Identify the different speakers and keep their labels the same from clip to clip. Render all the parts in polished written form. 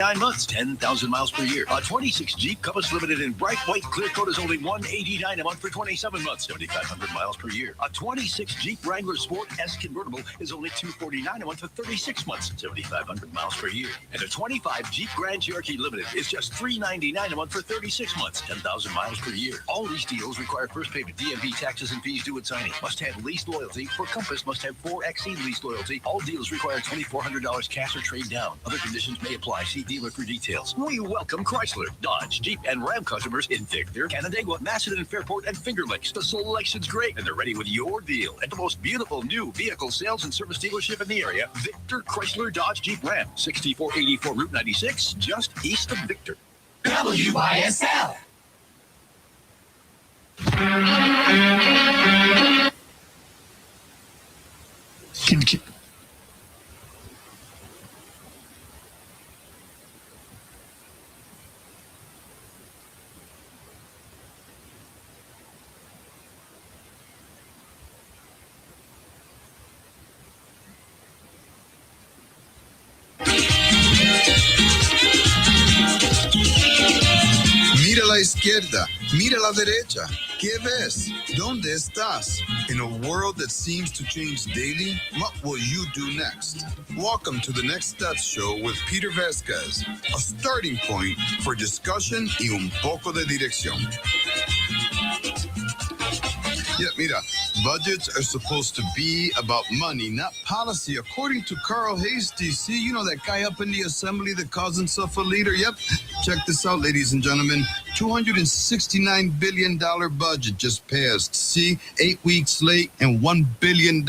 Speaker 1: 9 months, 10,000 miles per year. A 26 Jeep Compass Limited in bright white clear coat is only $189 a month for 27 months, 7,500 miles per year. A 26 Jeep Wrangler Sport S convertible is only $249 a month for 36 months, 7,500 miles per year. And a 25 Jeep Grand Cherokee Limited is just $399 a month for 36 months, 10,000 miles per year. All these deals require first payment, DMV taxes and fees due at signing. Must have lease loyalty. For Compass, must have 4XE lease loyalty. All deals require $2,400 cash or trade down. Other conditions may apply. See dealer for details. We welcome Chrysler, Dodge, Jeep, and Ram customers in Victor, Canandaigua, Macedon, Fairport, and Finger Lakes. The selection's great, and they're ready with your deal at the most beautiful new vehicle sales and service dealership in the area, Victor Chrysler, Dodge, Jeep, Ram, 6484 Route 96, just east of Victor.
Speaker 2: WYSL.
Speaker 3: Mira a la izquierda, mira a la derecha. ¿Qué ves? ¿Dónde estás? In a world that seems to change daily, what will you do next? Welcome to the Next Steps Show with Peter Vazquez, a starting point for discussion y un poco de dirección. Yeah, mira, budgets are supposed to be about money, not policy. According to Carl Hasty, see, you know that guy up in the assembly that calls himself a leader? Yep. Check this out, ladies and gentlemen. $269 billion budget just passed. See, 8 weeks late and $1 billion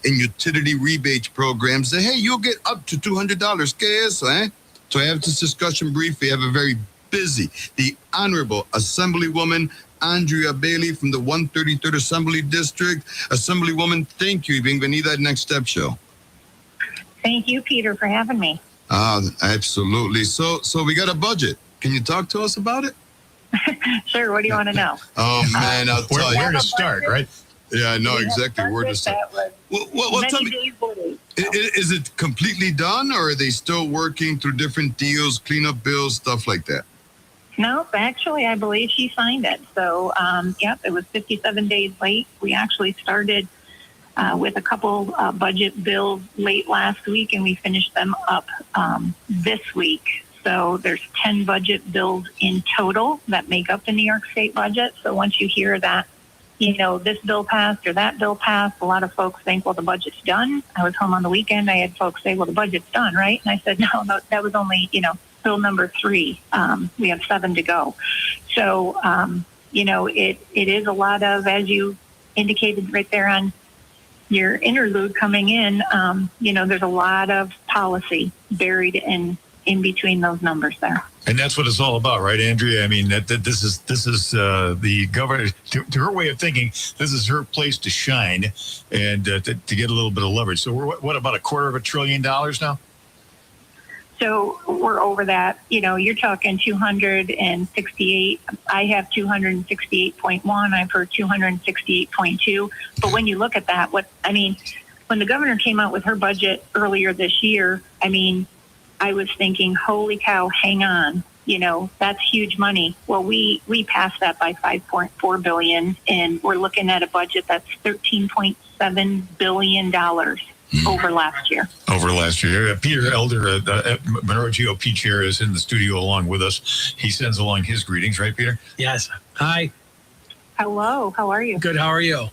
Speaker 3: in utility rebate programs. Say, hey, you'll get up to $200. ¿Qué es, eh? To have this discussion brief, we have a very busy, the Honorable Assemblywoman Andrea Bailey from the 133rd Assembly District. Assemblywoman, thank you. Bienvenida al Next Step Show.
Speaker 4: Thank you, Peter, for having me.
Speaker 3: Absolutely. So we got a budget. Can you talk to us about it?
Speaker 4: Sure. What do you want to know?
Speaker 3: Oh, man, I'll tell you.
Speaker 5: Where to start, right?
Speaker 3: Yeah, I know exactly where to start. Tell me, is it completely done, or are they still working through different deals, cleanup bills, stuff like that?
Speaker 4: No, actually, I believe she signed it. So, yep, it was 57 days late. We actually started with a couple budget bills late last week, and we finished them up this week. So there's 10 budget bills in total that make up the New York State budget. So once you hear that, you know, this bill passed or that bill passed, a lot of folks think, well, the budget's done. I was home on the weekend. I had folks say, well, the budget's done, right? And I said, no, that was only, bill number 3. We have 7 to go. So, it is a lot of, as you indicated right there on your interlude coming in, there's a lot of policy buried in between those numbers there.
Speaker 5: And that's what it's all about, right, Andrea? I mean, that this is the governor, to her way of thinking, this is her place to shine and to get a little bit of leverage. So we're, what, about $250 billion now?
Speaker 4: So we're over that. You're talking 268. I have 268.1. I've heard 268.2. But when you look at that, when the governor came out with her budget earlier this year, I was thinking, holy cow, hang on. That's huge money. Well, we passed that by $5.4 billion, and we're looking at a budget that's $13.7 billion. Over last year. Peter Elder,
Speaker 5: Monroe GOP chair, is in the studio along with us. He sends along his greetings, right, Peter?
Speaker 6: Yes. Hi.
Speaker 4: Hello. How are you?
Speaker 6: Good. How are you?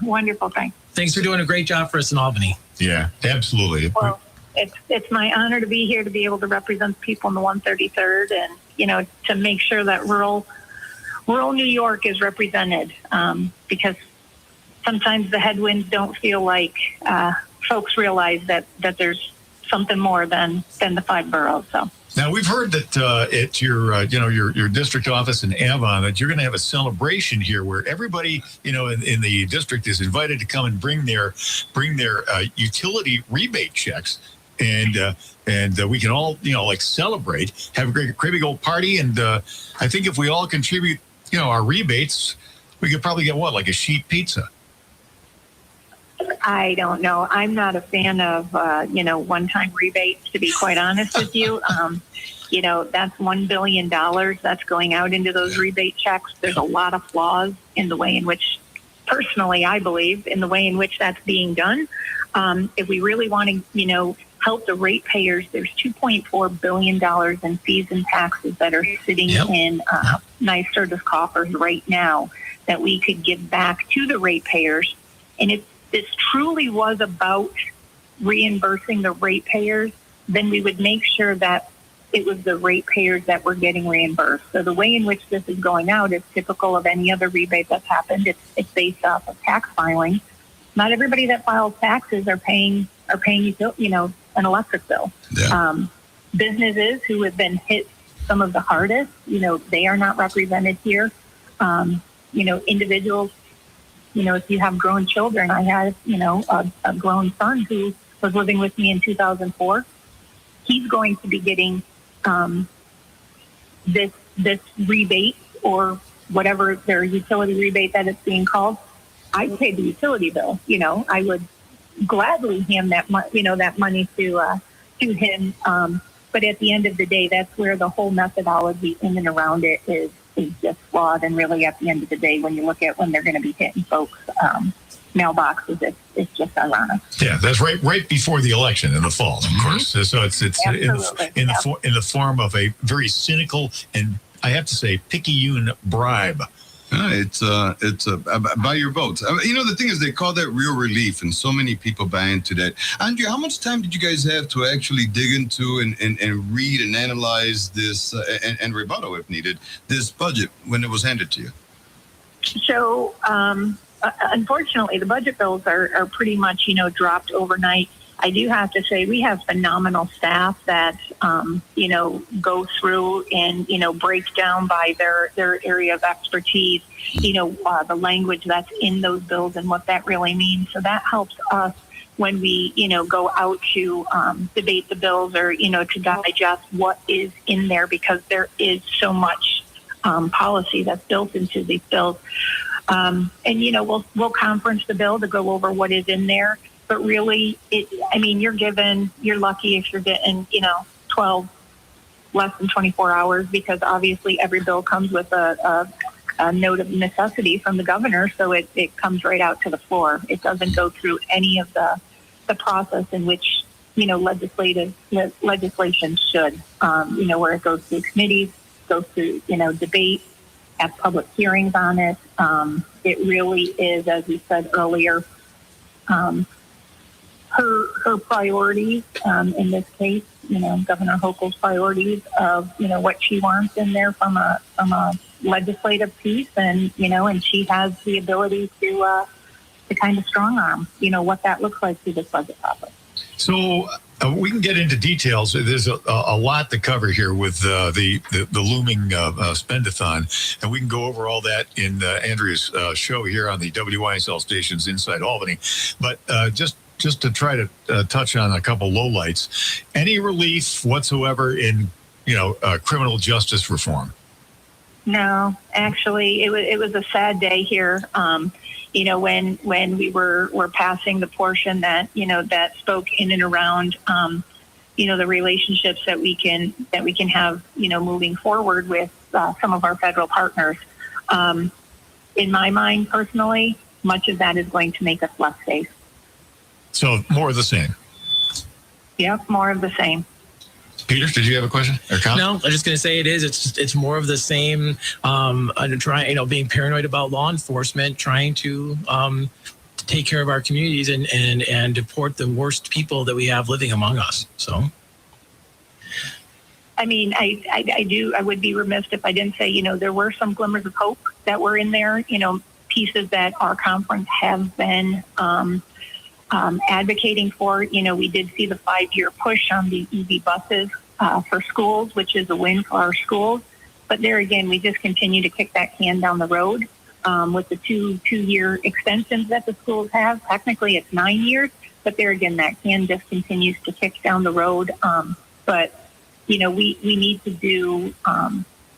Speaker 4: Wonderful. Thanks.
Speaker 6: Thanks for doing a great job for us in Albany.
Speaker 5: Yeah, absolutely.
Speaker 4: Well, it's my honor to be here, to be able to represent people in the 133rd and, to make sure that rural New York is represented, because sometimes the headwinds don't feel like folks realize that there's something more than the 5 boroughs. So
Speaker 5: now we've heard that at your district office in Avon that you're going to have a celebration here where everybody in the district is invited to come and bring their utility rebate checks, and we can all celebrate, have a great big old party, and I think if we all contribute our rebates, we could probably get like a sheet pizza.
Speaker 4: I don't know. I'm not a fan of, one-time rebates, to be quite honest with you. That's $1 billion that's going out into those rebate checks. There's a lot of flaws in the way in which, personally, I believe, in the way in which that's being done. If we really want to, help the ratepayers, there's $2.4 billion in fees and taxes that are sitting in NYSERDA's coffers right now that we could give back to the ratepayers. And if this truly was about reimbursing the ratepayers, then we would make sure that it was the ratepayers that were getting reimbursed. So the way in which this is going out is typical of any other rebate that's happened. It's based off of tax filing. Not everybody that files taxes are paying an electric bill.
Speaker 3: Yeah.
Speaker 4: Businesses who have been hit some of the hardest, they are not represented here. Individuals, if you have grown children, I had, a grown son who was living with me in 2004. He's going to be getting this rebate or whatever their utility rebate that it's being called. I paid the utility bill. I would gladly hand that money to him. But at the end of the day, that's where the whole methodology in and around it is just flawed. And really, at the end of the day, when you look at when they're going to be hitting folks' mailboxes, it's just ironic.
Speaker 5: Yeah, that's right before the election in the fall, of course. So it's in the form of a very cynical and, I have to say, picayune bribe.
Speaker 3: It's buy your votes. The thing is, they call that real relief, and so many people buy into that. Andrea, how much time did you guys have to actually dig into and read and analyze this and rebuttal, if needed, this budget when it was handed to you?
Speaker 4: So, unfortunately, the budget bills are pretty much, dropped overnight. I do have to say we have phenomenal staff that, go through and, break down by their area of expertise, the language that's in those bills and what that really means. So that helps us when we, go out to debate the bills or, to digest what is in there, because there is so much policy that's built into these bills. We'll conference the bill to go over what is in there. But really, you're lucky if you're getting, 12, less than 24 hours, because obviously every bill comes with a note of necessity from the governor. So it comes right out to the floor. It doesn't go through any of the process in which, legislation should, where it goes through committees, goes through, debate, have public hearings on it. It really is, as we said earlier, her priorities, in this case, Governor Hochul's priorities of, what she wants in there from a legislative piece, and she has the ability to kind of strong arm, what that looks like through this budget process.
Speaker 5: So we can get into details. There's a lot to cover here with the looming spendathon, and we can go over all that in Andrea's show here on the WYSL stations inside Albany. But just to try to touch on a couple lowlights, any relief whatsoever in criminal justice reform?
Speaker 4: No, actually, it was a sad day here. When we were passing the portion that that spoke in and around the relationships that we can have moving forward with some of our federal partners. In my mind, personally, much of that is going to make us less safe.
Speaker 5: So more of the same.
Speaker 4: Yep, more of the same.
Speaker 5: Peter, did you have a question or comment?
Speaker 6: No, I'm just going to say it is. It's more of the same. Being paranoid about law enforcement, trying to take care of our communities and deport the worst people that we have living among us. So,
Speaker 4: I would be remiss if I didn't say, there were some glimmers of hope that were in there. Pieces that our conference have been advocating for. We did see the 5-year push on the EV buses for schools, which is a win for our schools. But there again, we just continue to kick that can down the road with the two-year extensions that the schools have. Technically, it's 9 years, but there again, that can just continues to kick down the road. But we need to do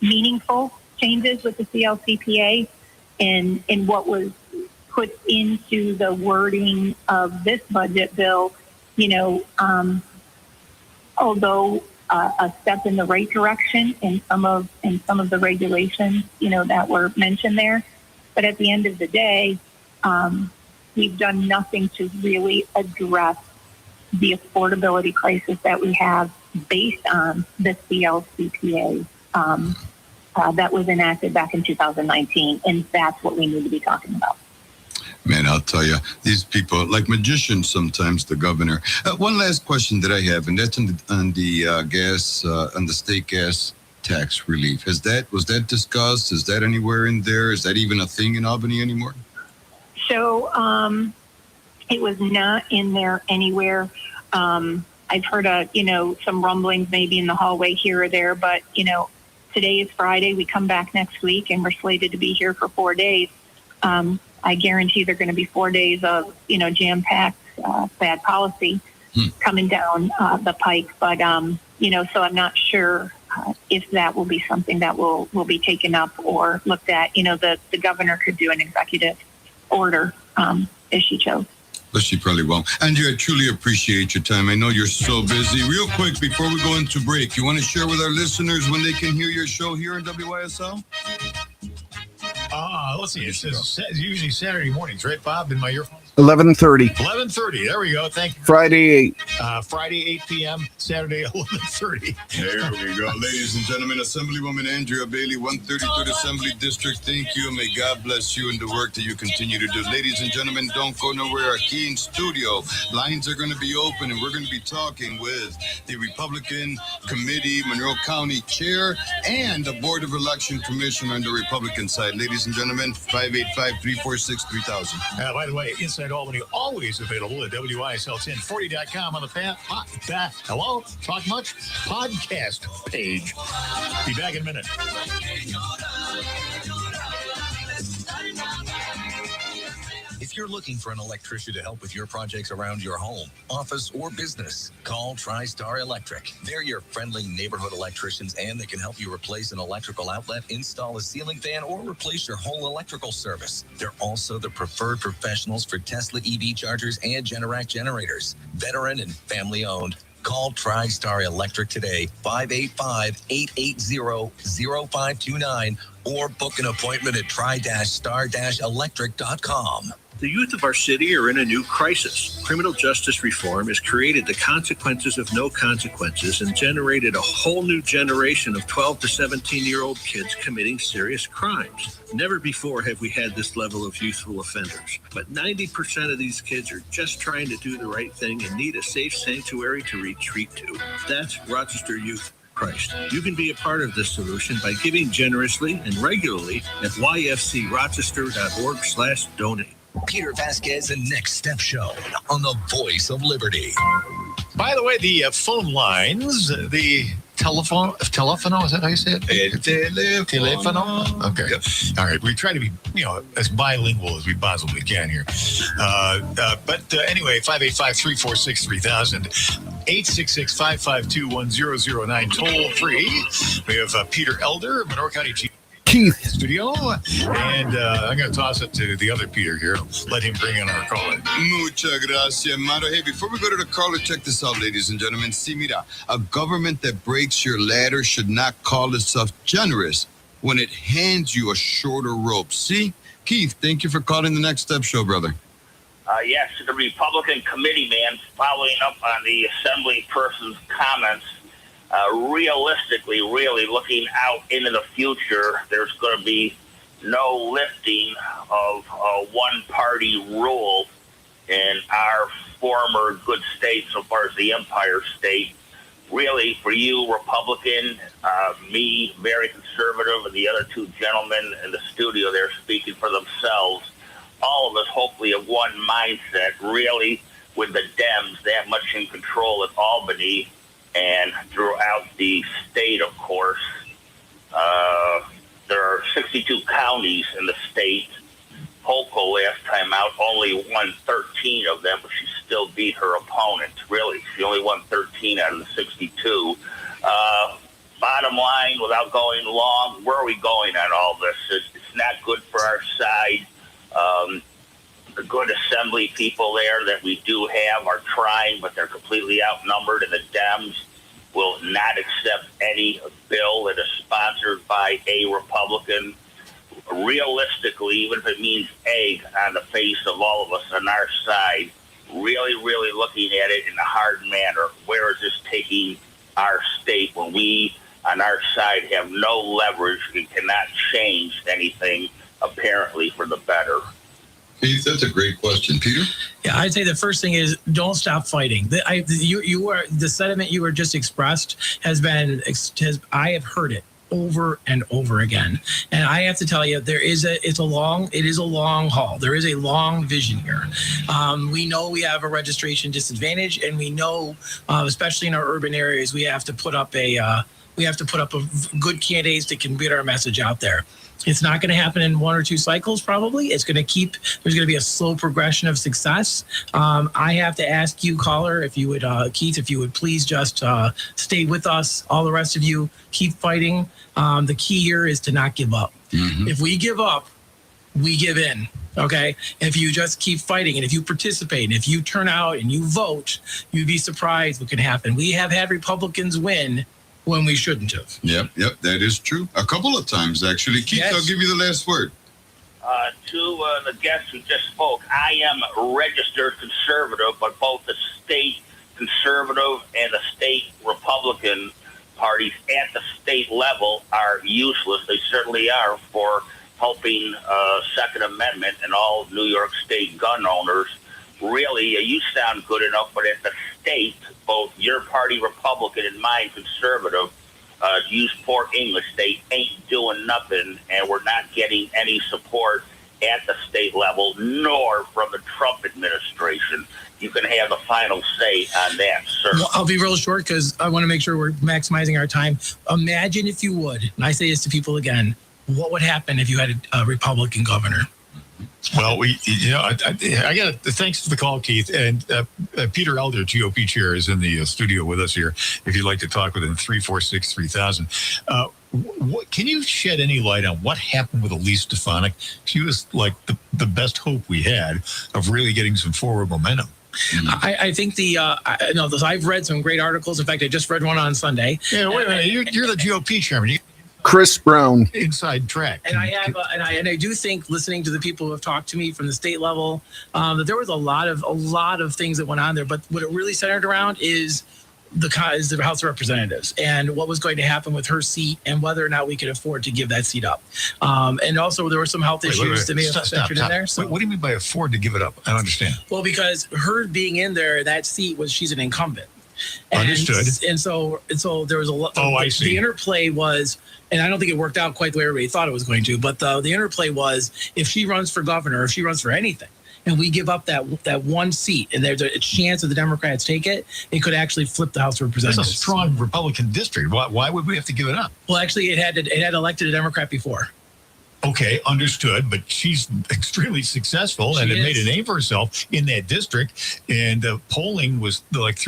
Speaker 4: meaningful changes with the CLCPA in what was put into the wording of this budget bill, although a step in the right direction in some of the regulations, that were mentioned there. But at the end of the day, we've done nothing to really address the affordability crisis that we have based on the CLCPA that was enacted back in 2019. And that's what we need to be talking about.
Speaker 3: Man, I'll tell you, these people, like magicians sometimes, the governor. One last question that I have, and that's on the gas, on the state gas tax relief. Was that discussed? Is that anywhere in there? Is that even a thing in Albany anymore?
Speaker 4: So it was not in there anywhere. I've heard some rumblings maybe in the hallway here or there, but today is Friday. We come back next week, and we're slated to be here for 4 days. I guarantee they're going to be 4 days of jam-packed bad policy coming down the pike. But so I'm not sure if that will be something that will be taken up or looked at. The governor could do an executive order if she chose.
Speaker 3: But she probably won't. Andrea, I truly appreciate your time. I know you're so busy. Real quick, before we go into break, you want to share with our listeners when they can hear your show here in WYSL?
Speaker 5: Let's see. It's usually Saturday mornings, right, Bob, in my earphones?
Speaker 7: 11:30.
Speaker 5: 11:30. There we go. Thank you.
Speaker 7: Friday 8.
Speaker 5: Friday 8 p.m. Saturday 11:30.
Speaker 3: There we go. Ladies and gentlemen, Assemblywoman Andrea Bailey, 133rd Assembly District. Thank you. May God bless you and the work that you continue to do. Ladies and gentlemen, don't go nowhere. Aquí in studio, lines are going to be open, and we're going to be talking with the Republican Committee, Monroe County Chair, and the Board of Election Commissioner on the Republican side. Ladies and gentlemen, 585-346-3000.
Speaker 5: By the way, Inside Albany, always available at WYSL1040.com on the Hello? Talk much? Podcast page. Be back in a minute.
Speaker 1: If you're looking for an electrician to help with your projects around your home, office, or business, call TriStar Electric. They're your friendly neighborhood electricians, and they can help you replace an electrical outlet, install a ceiling fan, or replace your whole electrical service. They're also the preferred professionals for Tesla EV chargers and Generac generators. Veteran and family owned. Call TriStar Electric today, 585-880-0529, or book an appointment at tri-star-electric.com.
Speaker 8: The youth of our city are in a new crisis. Criminal justice reform has created the consequences of no consequences and generated a whole new generation of 12 to 17-year-old kids committing serious crimes. Never before have we had this level of youthful offenders. But 90% of these kids are just trying to do the right thing and need a safe sanctuary to retreat to. That's Rochester Youth Christ. You can be a part of this solution by giving generously and regularly at yfcrochester.org/donate.
Speaker 1: Peter Vazquez and Next Step Show on the Voice of Liberty.
Speaker 5: By the way, the phone lines, the telefono, is that how you say it? Telefono. Okay.
Speaker 3: Yep.
Speaker 5: All right. We try to be, as bilingual as we possibly can here. But anyway, 585-346-3000, 866-552-1009, toll free. We have Peter Elder, Monroe County Chief
Speaker 7: Keith.
Speaker 5: Studio, and I'm going to toss it to the other Peter here. Let him bring in our caller.
Speaker 3: Muchas gracias, Maro. Hey, before we go to the caller, check this out, ladies and gentlemen. See, mira, a government that breaks your ladder should not call itself generous when it hands you a shorter rope. See? Keith, thank you for calling the Next Step Show, brother.
Speaker 9: Yes, the Republican committee man, following up on the assembly person's comments, realistically, really looking out into the future, there's going to be no lifting of one-party rule in our former good state, so far as the Empire State. Really, for you, Republican, me, very conservative, and the other two gentlemen in the studio there speaking for themselves, all of us hopefully have one mindset, really, with the Dems that much in control at Albany and throughout the state, of course. There are 62 counties in the state. Polko last time out only won 13 of them, but she still beat her opponent. Really, she only won 13 out of the 62. Bottom line, without going long, where are we going on all this? It's not good for our side. the good assembly people there that we do have are trying, but they're completely outnumbered, and the Dems will not accept any bill that is sponsored by a Republican. Realistically, even if it means egg on the face of all of us on our side, really, really looking at it in a hard manner. Where is this taking our state when we, on our side, have no leverage and cannot change anything, apparently, for the better?
Speaker 3: Keith, that's a great question. Peter?
Speaker 6: Yeah, I'd say the first thing is don't stop fighting. The sentiment you were just expressed I have heard it over and over again, and I have to tell you, it is a long haul. There is a long vision here. We know we have a registration disadvantage, and we know, especially in our urban areas, we have to put up good candidates that can get our message out there. It's not going to happen in 1 or 2 cycles, probably. There's going to be a slow progression of success. I have to ask you, caller, if you would, Keith, if you would please just stay with us. All the rest of you, keep fighting. The key here is to not give up. Mm-hmm. If we give up, we give in. Okay. If you just keep fighting, and if you participate, and if you turn out and you vote, you'd be surprised what can happen. We have had Republicans win when we shouldn't have.
Speaker 3: Yep, that is true. A couple of times, actually. Keith, yes. I'll give you the last word.
Speaker 9: To the guest who just spoke, I am registered conservative, but both the state conservative and the state Republican parties at the state level are useless. They certainly are for helping Second Amendment and all New York State gun owners. Really, you sound good enough, but at the state, both your party Republican and mine conservative, use poor English, they ain't doing nothing, and we're not getting any support at the state level, nor from the Trump administration. You can have the final say on that, sir.
Speaker 6: Well, I'll be real short because I want to make sure we're maximizing our time. Imagine, if you would, and I say this to people again, what would happen if you had a Republican governor?
Speaker 5: Well, I got thanks for the call, Keith. And Peter Elder, GOP chair, is in the studio with us here. If you'd like to talk with him, 346-3000. Can you shed any light on what happened with Elise Stefanik? She was like the best hope we had of really getting some forward momentum.
Speaker 6: I think I've read some great articles. In fact, I just read one on Sunday.
Speaker 5: Yeah, wait a minute. You're the GOP chairman.
Speaker 3: Chris Brown,
Speaker 5: inside track,
Speaker 6: and I do think, listening to the people who have talked to me from the state level, that there was a lot of things that went on there. But what it really centered around is the House of Representatives and what was going to happen with her seat and whether or not we could afford to give that seat up. And also there were some health issues that may have factored in there. So,
Speaker 5: what do you mean by afford to give it up? I don't understand.
Speaker 6: Well, because her being in there, that seat she's an incumbent.
Speaker 5: Understood.
Speaker 6: And so there was a lot.
Speaker 5: Oh, I see.
Speaker 6: The interplay was, and I don't think it worked out quite the way everybody thought it was going to, but the interplay was, if she runs for governor, if she runs for anything, and we give up that one seat, and there's a chance that the Democrats take it, it could actually flip the House of Representatives.
Speaker 5: It's a strong Republican district. Why would we have to give it up?
Speaker 6: Well, actually, it had elected a Democrat before.
Speaker 5: Okay, understood. But she's extremely successful and had made a name for herself in that district. And polling was like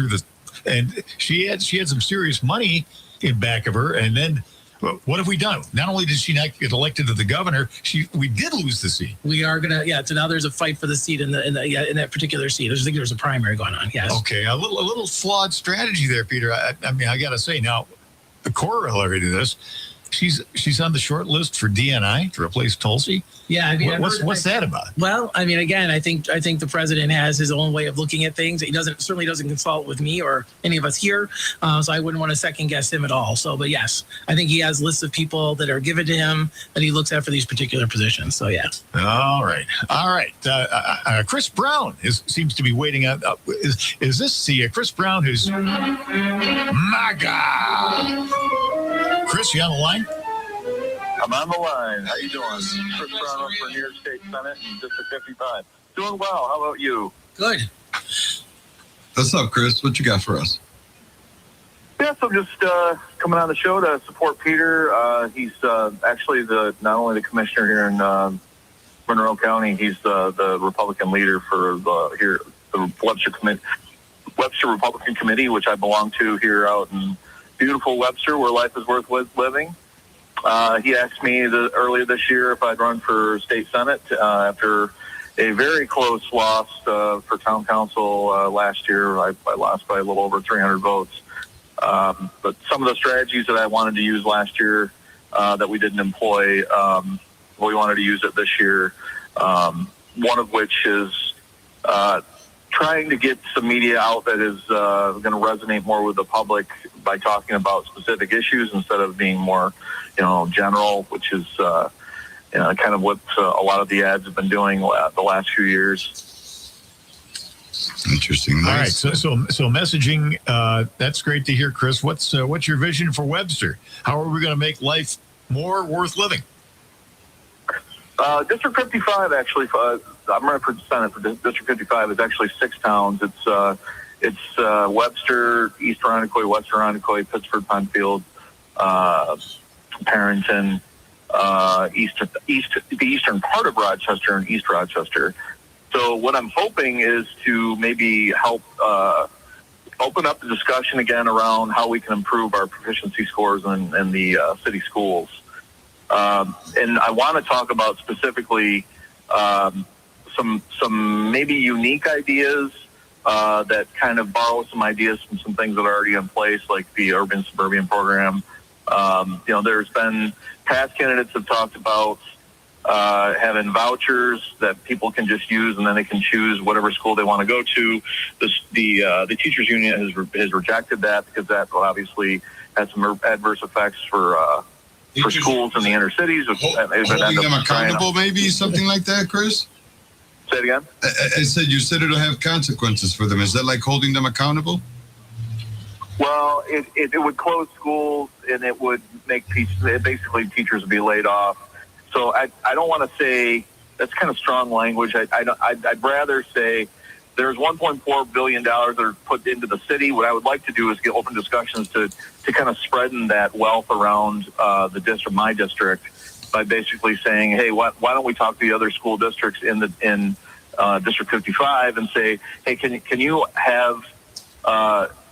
Speaker 5: and she had some serious money in back of her. And then what have we done? Not only did she not get elected to the governor, we did lose the seat.
Speaker 6: We are gonna, so now there's a fight for the seat in that particular seat. I think there's a primary going on. Yes.
Speaker 5: Okay, a little flawed strategy there, Peter. I mean, I got to say now, the corollary to this, she's on the short list for DNI to replace Tulsi.
Speaker 6: Yeah, I mean,
Speaker 5: what's that about?
Speaker 6: Well, I mean, again, I think the president has his own way of looking at things. He certainly doesn't consult with me or any of us here, so I wouldn't want to second guess him at all. So, but yes, I think he has lists of people that are given to him that he looks at for these particular positions. So, yeah.
Speaker 5: All right. Chris Brown seems to be waiting out. Is this the Chris Brown who's MAGA? Chris, you on the line?
Speaker 7: I'm on the line. How you doing? Chris Brown up for New York State Senate in District 55. Doing well. How about you?
Speaker 6: Good.
Speaker 3: What's up, Chris? What you got for us?
Speaker 7: Yeah, so just coming on the show to support Peter. He's actually not only the commissioner here in Monroe County, he's the Republican leader for the Webster Republican Committee, which I belong to here out in beautiful Webster, where life is worth living. He asked me earlier this year if I'd run for state senate after a very close loss for town council last year. I lost by a little over 300 votes. But some of the strategies that I wanted to use last year that we didn't employ, we wanted to use it this year. One of which is trying to get some media out that is going to resonate more with the public by talking about specific issues instead of being more, general, which is kind of what a lot of the ads have been doing the last few years.
Speaker 3: Interesting. Nice.
Speaker 5: All right. So messaging. That's great to hear, Chris. What's your vision for Webster? How are we going to make life more worth living?
Speaker 7: District 55, actually, I'm running for Senate for District 55. Is actually 6 towns. It's Webster, East Irondequoit, West Irondequoit, Pittsford, Penfield, Parrington, the eastern part of Rochester and East Rochester. So what I'm hoping is to maybe help open up the discussion again around how we can improve our proficiency scores in the city schools. And I want to talk about specifically some maybe unique ideas that kind of borrow some ideas from some things that are already in place, like the urban suburban program. There's been past candidates have talked about having vouchers that people can just use, and then they can choose whatever school they want to go to. The teachers union has rejected that because that obviously has some adverse effects for schools in the inner cities.
Speaker 3: Holding them accountable, maybe something like that, Chris?
Speaker 7: Say it again.
Speaker 3: I said you said it'll have consequences for them. Is that like holding them accountable?
Speaker 7: Well, it would close schools, and it would make basically teachers would be laid off. So I don't want to say that's kind of strong language. I'd rather say there's $1.4 billion that are put into the city. What I would like to do is get open discussions to kind of spreading that wealth around the district, my district, by basically saying, hey, why don't we talk to the other school districts in District 55 and say, hey, can you have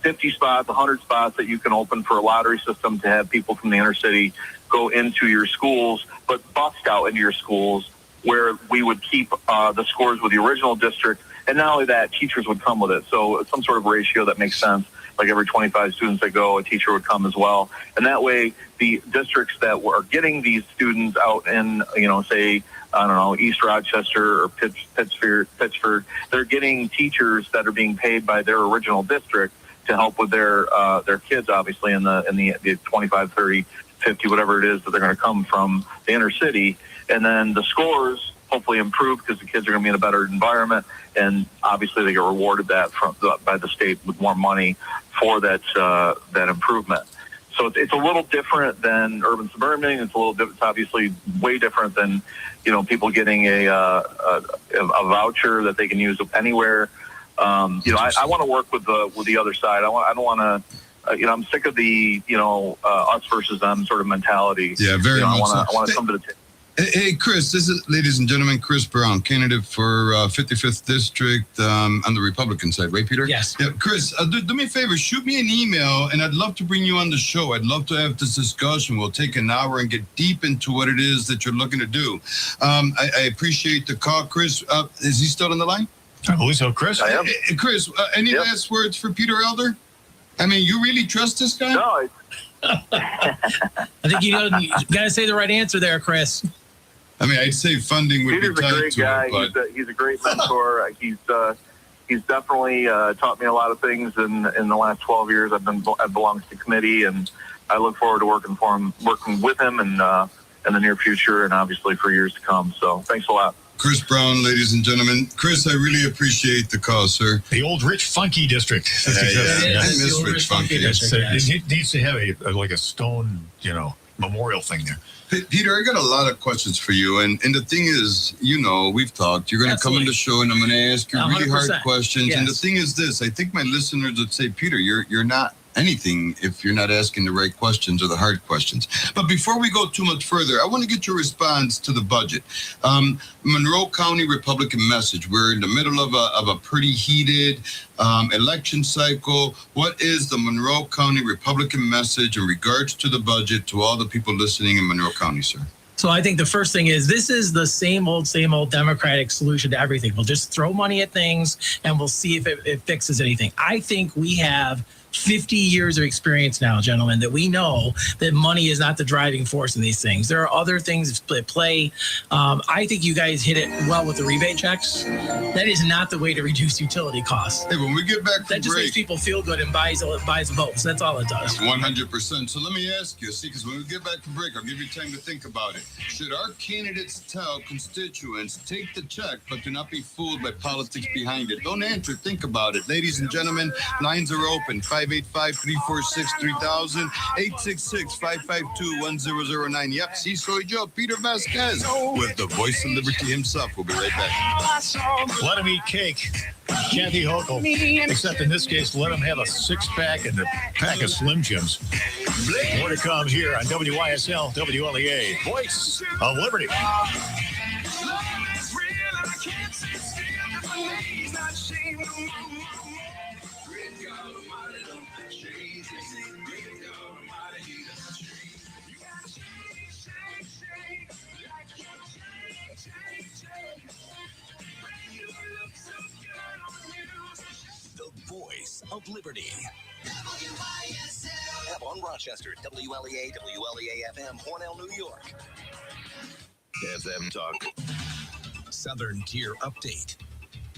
Speaker 7: 50 spots, 100 spots that you can open for a lottery system to have people from the inner city go into your schools, but bust out into your schools where we would keep the scores with the original district. And not only that, teachers would come with it. So some sort of ratio that makes sense. Like every 25 students that go, a teacher would come as well. And that way, the districts that were getting these students out in, say, I don't know, East Rochester or Pittsford, they're getting teachers that are being paid by their original district to help with their kids, obviously, in the 25, 30, 50, whatever it is that they're going to come from the inner city. And then the scores hopefully improve because the kids are going to be in a better environment, and obviously they get rewarded by the state with more money for that improvement. So it's a little different than urban suburban. It's obviously way different than people getting a voucher that they can use anywhere. I want to work with the other side. I don't want to. I'm sick of the us versus them sort of mentality.
Speaker 3: Yeah, very much.
Speaker 7: I want to come to the table.
Speaker 3: Hey, Chris, this is, ladies and gentlemen, Chris Brown, candidate for 55th District on the Republican side, right, Peter?
Speaker 6: Yes.
Speaker 3: Yeah, Chris, do me a favor, shoot me an email, and I'd love to bring you on the show. I'd love to have this discussion. We'll take an hour and get deep into what it is that you're looking to do. I appreciate the call, Chris. Is he still on the line?
Speaker 5: I believe so, Chris.
Speaker 7: I am.
Speaker 3: Chris, any last words for Peter Elder? I mean, you really trust this guy?
Speaker 7: No.
Speaker 6: I think you got to say the right answer there, Chris.
Speaker 3: I mean, I'd say funding would
Speaker 7: Peter's
Speaker 3: be tied
Speaker 7: a great
Speaker 3: to
Speaker 7: guy.
Speaker 3: it, but
Speaker 7: He's a great mentor. He's definitely taught me a lot of things in the last 12 years. I've belonged to the committee, and I look forward to working with him in the near future, and obviously for years to come. So thanks a lot.
Speaker 3: Chris Brown, ladies and gentlemen. Chris, I really appreciate the call, sir.
Speaker 5: The old Rich Funky District.
Speaker 3: I miss Rich Funky.
Speaker 5: It needs to have a stone, memorial thing there.
Speaker 3: Peter, I got a lot of questions for you. And the thing is, we've talked. You're going to come on the show, and I'm going to ask you really hard questions. Yes. And the thing is this. I think my listeners would say, Peter, you're not anything if you're not asking the right questions or the hard questions. But before we go too much further, I want to get your response to the budget. Monroe County Republican message. We're in the middle of a pretty heated election cycle. What is the Monroe County Republican message in regards to the budget to all the people listening in Monroe County, sir?
Speaker 6: So I think the first thing is this is the same old Democratic solution to everything. We'll just throw money at things and we'll see if it fixes anything. I think we have 50 years of experience now, gentlemen, that we know that money is not the driving force in these things. There are other things at play. I think you guys hit it well with the rebate checks. That is not the way to reduce utility costs.
Speaker 3: Hey, when we get back
Speaker 6: That
Speaker 3: from
Speaker 6: just
Speaker 3: break,
Speaker 6: makes people feel good and buys votes. That's all it does.
Speaker 3: 100%. So let me ask you, because when we get back from break, I'll give you time to think about it. Should our candidates tell constituents, take the check, but do not be fooled by politics behind it? Don't answer. Think about it. Ladies and gentlemen, lines are open. 585-346-3000, 866-552-1009. Yep, see Soy Joe, Peter Vazquez, with the voice of liberty himself. We'll be right back.
Speaker 5: Let him eat cake. Kathy Hochul. Except in this case, let him have a 6-pack and a pack of Slim Jims. More to come here on WYSL, WLEA, Voice of Liberty.
Speaker 1: Voice of Liberty. Up on Rochester, WLEA, WLEA FM, Hornell, New York. FM Talk. Southern Tier Update.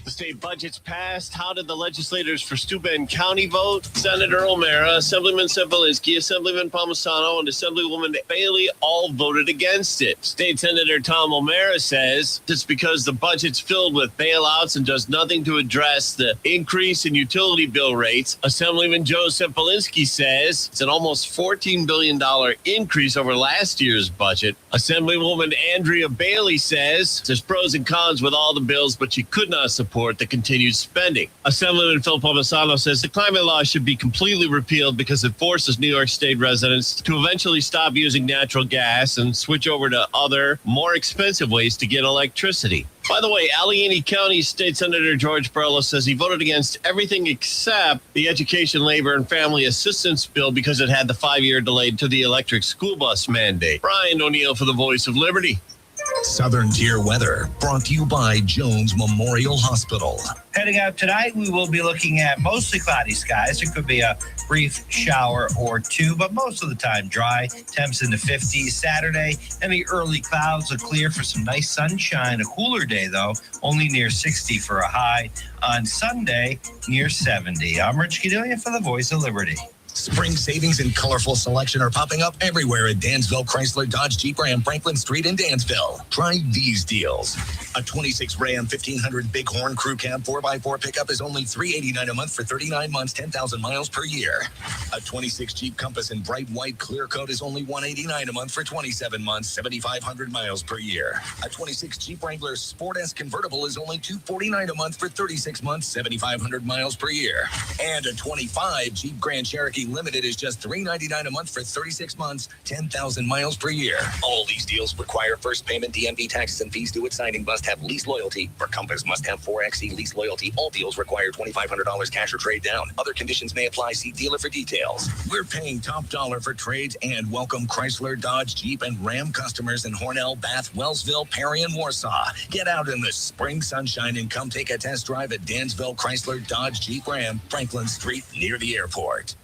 Speaker 10: The state budget's passed. How did the legislators for Steuben County vote? Senator O'Mara, Assemblyman Cefalinsky, Assemblyman Palmisano, and Assemblywoman Bailey all voted against it. State Senator Tom O'Mara says it's because the budget's filled with bailouts and does nothing to address the increase in utility bill rates. Assemblyman Joe Cefalinsky says it's an almost $14 billion increase over last year's budget. Assemblywoman Andrea Bailey says there's pros and cons with all the bills, but she could not support the continued spending. Assemblyman Phil Palmisano says the climate law should be completely repealed because it forces New York State residents to eventually stop using natural gas and switch over to other, more expensive ways to get electricity. By the way, Allegheny County State Senator George Barlow says he voted against everything except the Education, Labor, and Family Assistance Bill because it had the 5-year delay to the electric school bus mandate. Brian O'Neill for the Voice of Liberty.
Speaker 1: Southern Tier Weather, brought to you by Jones Memorial Hospital.
Speaker 11: Heading out tonight, we will be looking at mostly cloudy skies. There could be a brief shower or two, but most of the time dry. Temps in the 50s. Saturday, any early clouds will clear for some nice sunshine. A cooler day, though, only near 60 for a high. On Sunday, near 70. I'm Rich Cadelia for the Voice of Liberty.
Speaker 1: Spring savings and colorful selection are popping up everywhere at Dansville Chrysler Dodge Jeep Ram Franklin Street in Dansville. Try these deals. A 26 Ram 1500 Bighorn Crew Cab 4x4 pickup is only $389 a month for 39 months, 10,000 miles per year. A 26 Jeep Compass in bright white clear coat is only $189 a month for 27 months, 7,500 miles per year. A 26 Jeep Wrangler Sport S convertible is only $249 a month for 36 months, 7,500 miles per year. And a 25 Jeep Grand Cherokee Limited is just $399 a month for 36 months, 10,000 miles per year. All these deals require first payment, DMV taxes and fees due at signing, must have lease loyalty. For Compass, must have 4xe lease loyalty. All deals require $2,500 cash or trade down. Other conditions may apply. See dealer for details. We're paying top dollar for trades and welcome Chrysler, Dodge, Jeep, and Ram customers in Hornell, Bath, Wellsville, Perry, and Warsaw. Get out in the spring sunshine and come take a test drive at Dansville Chrysler, Dodge, Jeep, Ram, Franklin Street, near the airport.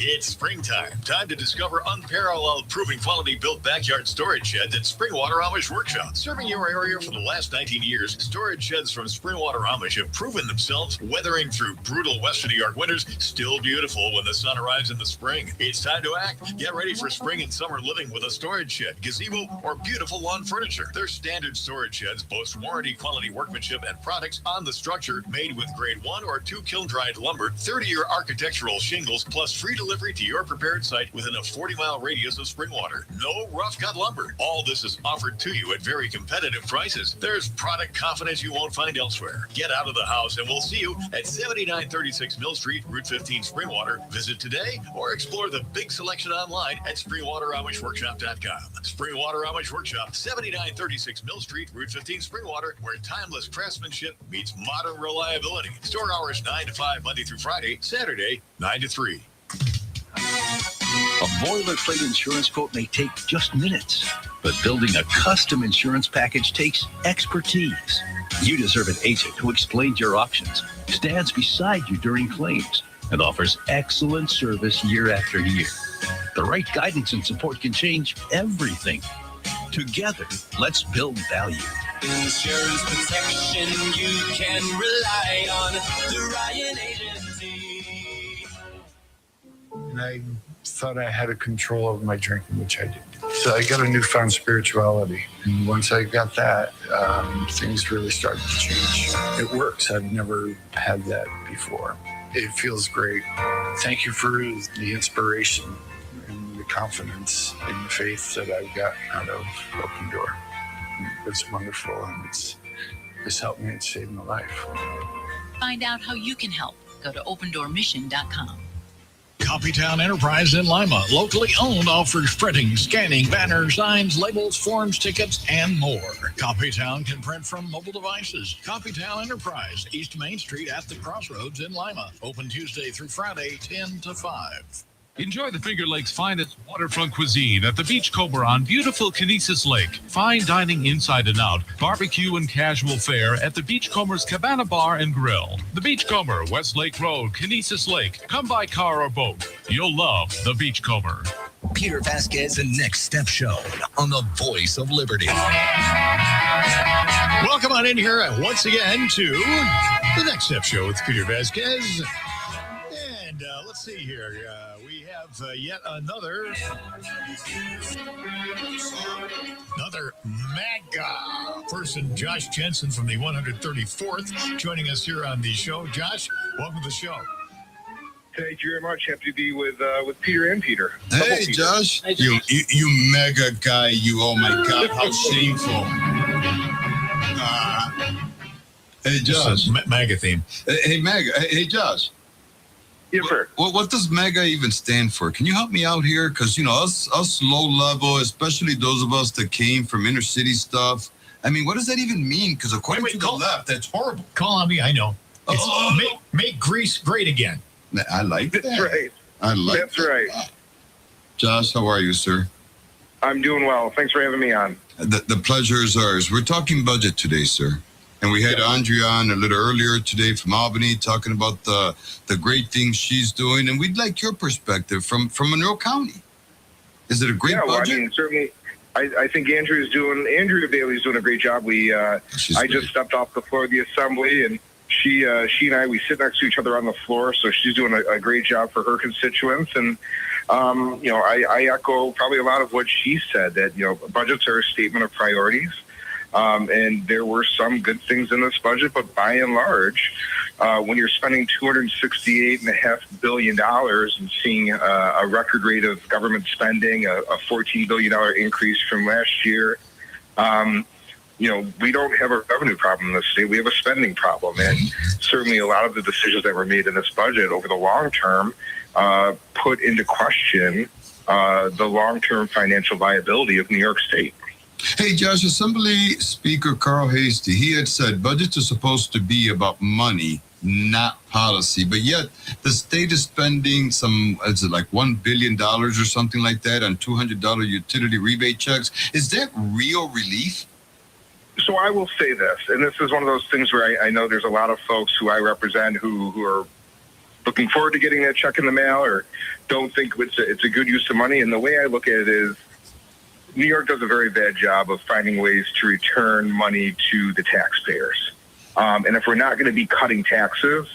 Speaker 5: It's springtime. Time to discover unparalleled proven quality built backyard storage sheds at Springwater Amish Workshop. Serving your area for the last 19 years, storage sheds from Springwater Amish have proven themselves, weathering through brutal Western New York winters, still beautiful when the sun arrives in the spring. It's time to act. Get ready for spring and summer living with a storage shed, gazebo, or beautiful lawn furniture. Their standard storage sheds boast warranty quality workmanship and products on the structure made with grade 1 or 2 kiln-dried lumber, 30-year architectural shingles, plus free delivery to your prepared site within a 40-mile radius of Springwater. No rough cut lumber. All this is offered to you at very competitive prices. There's product confidence you won't find elsewhere. Get out of the house and we'll see you at 7936 Mill Street, Route 15, Springwater. Visit today or explore the big selection online at SpringwaterAmishWorkshop.com. Springwater Amish Workshop, 7936 Mill Street, Route 15, Springwater, where timeless craftsmanship meets modern reliability. Store hours 9 to 5 Monday through Friday, Saturday 9 to 3.
Speaker 1: A boilerplate insurance quote may take just minutes, but building a custom insurance package takes expertise. You deserve an agent who explains your options, stands beside you during claims, and offers excellent service year after year. The right guidance and support can change everything. Together, let's build value.
Speaker 2: Insurance protection you can rely on. The Ryan Agency.
Speaker 12: And I thought I had a control over my drinking, which I did. So I got a newfound spirituality. And once I got that, things really started to change. It works. I've never had that before. It feels great. Thank you for the inspiration and the confidence and the faith that I've got out of Open Door. It's wonderful, and it's helped me and saved my life.
Speaker 13: Find out how you can help. Go to opendoormission.com.
Speaker 14: Copytown Enterprise in Lima, locally owned, offers printing, scanning, banners, signs, labels, forms, tickets, and more. Copytown can print from mobile devices. Copytown Enterprise, East Main Street at the Crossroads in Lima. Open Tuesday through Friday, 10 to 5.
Speaker 15: Enjoy the Finger Lakes' finest waterfront cuisine at the Beachcomber on beautiful Kinesis Lake. Fine dining inside and out, barbecue and casual fare at the Beachcomber's Cabana Bar and Grill. The Beachcomber, West Lake Road, Kinesis Lake. Come by car or boat. You'll love the Beachcomber.
Speaker 1: Peter Vazquez and Next Step Show on the Voice of Liberty.
Speaker 5: Welcome on in here once again to the Next Step Show with Peter Vazquez. And let's see here. We have yet another mega person, Josh Jensen from the 134th, joining us here on the show. Josh, welcome to the show.
Speaker 16: Thank you very much. Happy to be with Peter and Peter.
Speaker 3: Hey, Josh. You mega guy. You, oh my God, how shameful. Hey, Josh.
Speaker 5: MAGA theme.
Speaker 3: Hey, MAGA. Hey, Josh.
Speaker 16: Yes, sir.
Speaker 3: What does MAGA even stand for? Can you help me out here? Because, you know, us low level, especially those of us that came from inner city stuff. I mean, what does that even mean? Because according to the left, that's horrible.
Speaker 5: Call on me. I know. It's make Greece great again.
Speaker 3: I like that.
Speaker 16: That's right.
Speaker 3: That's
Speaker 16: right.
Speaker 3: Josh, how are you, sir?
Speaker 16: I'm doing well. Thanks for having me on.
Speaker 3: The pleasure is ours. We're talking budget today, sir. And we had Andrea on a little earlier today from Albany talking about the great things she's doing. And we'd like your perspective from Monroe County. Is it a great budget?
Speaker 16: I mean, certainly. I think Andrea Bailey's doing a great job. I just stepped off the floor of the Assembly, and she and I, we sit next to each other on the floor. So she's doing a great job for her constituents. And, I echo probably a lot of what she said, that, budgets are a statement of priorities. And there were some good things in this budget, but by and large, when you're spending $268.5 billion and seeing a record rate of government spending, a $14 billion increase from last year, we don't have a revenue problem in this state. We have a spending problem. And certainly a lot of the decisions that were made in this budget over the long term put into question the long-term financial viability of New York State.
Speaker 3: Hey, Josh, Assembly Speaker Carl Hastie, he had said budgets are supposed to be about money, not policy. But yet the state is spending like $1 billion or something like that on $200 utility rebate checks. Is that real relief?
Speaker 16: So I will say this, and this is one of those things where I know there's a lot of folks who I represent who are looking forward to getting that check in the mail or don't think it's a good use of money. And the way I look at it is, New York does a very bad job of finding ways to return money to the taxpayers. And if we're not going to be cutting taxes,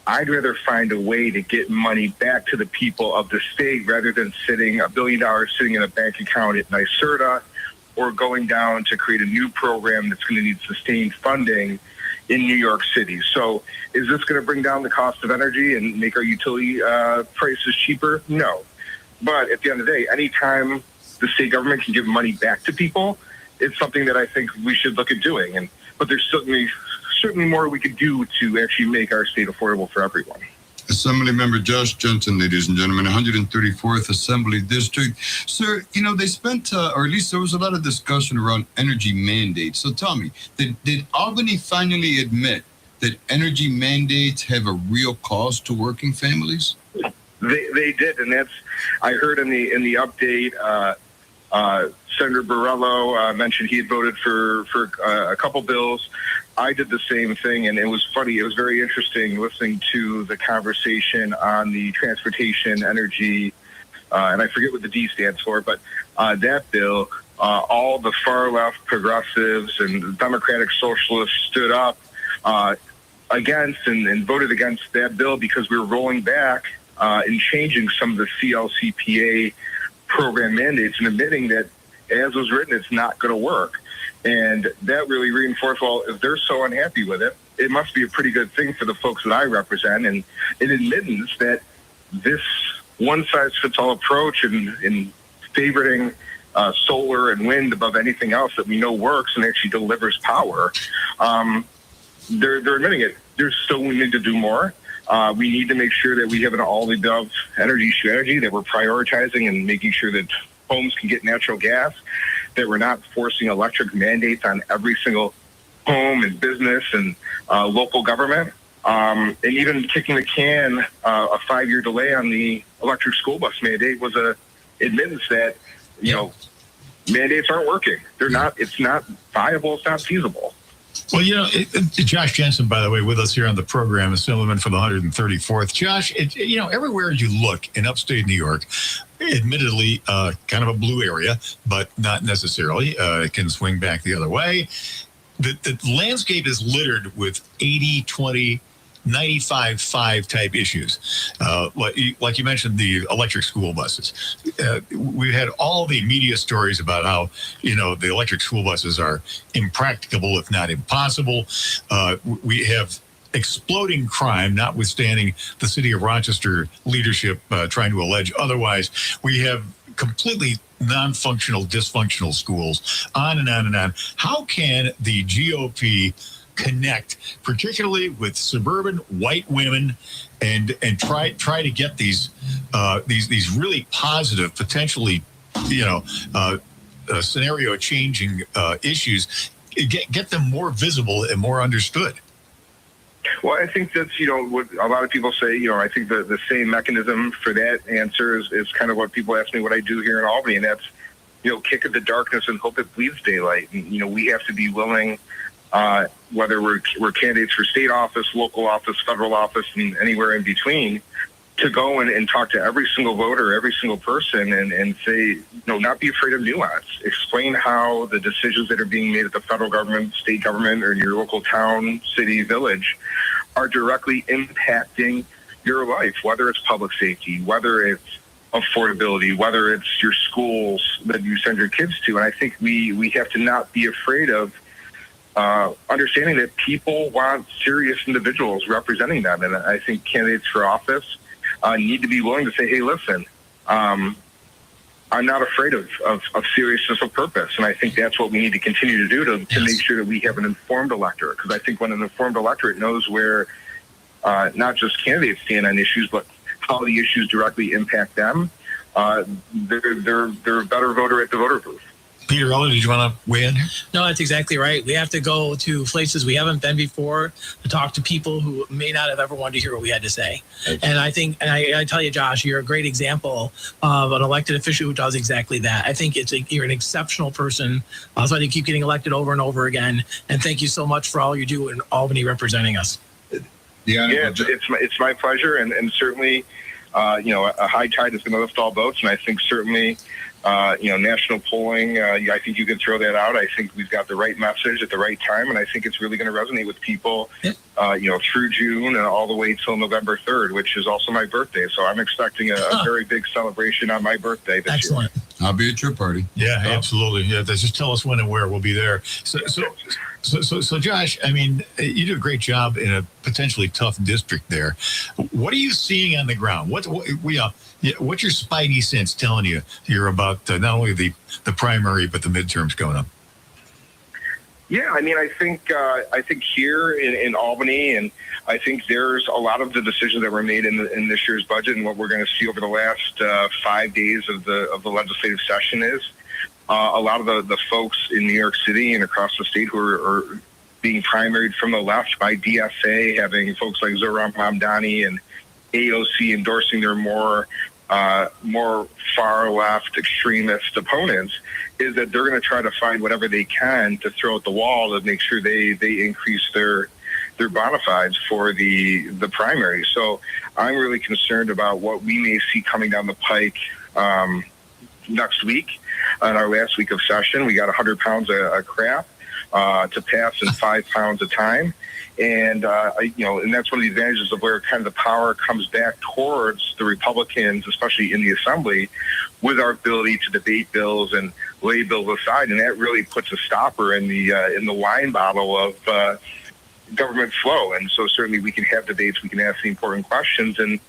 Speaker 16: I'd rather find a way to get money back to the people of the state rather than $1 billion sitting in a bank account at NYSERDA or going down to create a new program that's going to need sustained funding in New York City. So is this going to bring down the cost of energy and make our utility prices cheaper? No. But at the end of the day, anytime the state government can give money back to people, it's something that I think we should look at doing. But there's certainly more we could do to actually make our state affordable for everyone.
Speaker 3: Assembly Member Josh Jensen, ladies and gentlemen, 134th Assembly District. Sir, they spent, or at least there was a lot of discussion around energy mandates. So tell me, did Albany finally admit that energy mandates have a real cost to working families?
Speaker 16: They did, and that's I heard in the update. Senator Borrello mentioned he had voted for a couple bills. I did the same thing, and it was funny. It was very interesting listening to the conversation on the transportation, energy, and I forget what the D stands for, but that bill, all the far left progressives and Democratic socialists stood up against and voted against that bill because we were rolling back and changing some of the CLCPA program mandates and admitting that, as was written, it's not going to work. And that really reinforced, well, if they're so unhappy with it, it must be a pretty good thing for the folks that I represent. And an admittance that this one-size-fits-all approach in favoring solar and wind above anything else that we know works and actually delivers power, they're admitting it. There's still we need to do more. We need to make sure that we have an all-of-the-above energy strategy, that we're prioritizing and making sure that homes can get natural gas, that we're not forcing electric mandates on every single home and business and local government, and even kicking the can, a 5-year delay on the electric school bus mandate was a admittance that, mandates aren't working. They're not, it's not viable, it's not feasible.
Speaker 5: Well, Josh Jensen, by the way, with us here on the program, Assemblyman for the 134th. Josh, everywhere you look in upstate New York, admittedly, kind of a blue area, but not necessarily. It can swing back the other way. The landscape is littered with 80-20, 95-5 type issues. Like you mentioned, the electric school buses. We had all the media stories about how, the electric school buses are impracticable, if not impossible. We have exploding crime, notwithstanding the city of Rochester leadership trying to allege otherwise. We have completely non-functional, dysfunctional schools, on and on and on. How can the GOP connect, particularly with suburban white women, and try to get these really positive, potentially, scenario changing issues, get them more visible and more understood?
Speaker 16: Well, I think that's, what a lot of people say, I think the same mechanism for that answer is kind of what people ask me what I do here in Albany, and that's, kick at the darkness and hope it bleeds daylight. And, we have to be willing, whether we're candidates for state office, local office, federal office, and anywhere in between, to go and talk to every single voter, every single person, and say, not be afraid of nuance. Explain how the decisions that are being made at the federal government, state government, or in your local town, city, village are directly impacting your life, whether it's public safety, whether it's affordability, whether it's your schools that you send your kids to. And I think we have to not be afraid of understanding that people want serious individuals representing them. And I think candidates for office need to be willing to say, hey, listen, I'm not afraid of seriousness of purpose. And I think that's what we need to continue to do to make sure that we have an informed electorate. Because I think when an informed electorate knows where not just candidates stand on issues, but how the issues directly impact them, they're a better voter at the voter booth.
Speaker 5: Peter Eller, did you want to weigh in here?
Speaker 6: No, that's exactly right. We have to go to places we haven't been before to talk to people who may not have ever wanted to hear what we had to say. And I think, and I tell you, Josh, you're a great example of an elected official who does exactly that. I think you're an exceptional person. So I think you keep getting elected over and over again. And thank you so much for all you do in Albany representing us.
Speaker 16: Yeah, it's my pleasure. And certainly, a high tide is going to lift all boats. And I think certainly, national polling, I think you can throw that out. I think we've got the right message at the right time, and I think it's really going to resonate with people, through June and all the way till November 3rd, which is also my birthday. So I'm expecting a very big celebration on my birthday this year.
Speaker 3: I'll be at your party.
Speaker 5: Yeah, absolutely. Yeah, just tell us when and where. We'll be there. So Josh, I mean, you do a great job in a potentially tough district there. What are you seeing on the ground? What's your spidey sense telling you here about not only the primary but the midterms going up?
Speaker 16: Yeah, I mean, I think here in Albany, and I think there's a lot of the decisions that were made in this year's budget, and what we're going to see over the last 5 days of the legislative session is a lot of the folks in New York City and across the state who are being primaried from the left by DSA, having folks like Zohran Mamdani and AOC endorsing their more far left extremist opponents, is that they're going to try to find whatever they can to throw at the wall to make sure they increase their bona fides for the primary. So I'm really concerned about what we may see coming down the pike next week. On our last week of session, we got 100 pounds of crap to pass in 5 pounds of time. And, and that's one of the advantages of where kind of the power comes back towards the Republicans, especially in the Assembly, with our ability to debate bills and lay bills aside. And that really puts a stopper in the wine bottle of government flow. And so certainly we can have debates, we can ask the important questions, and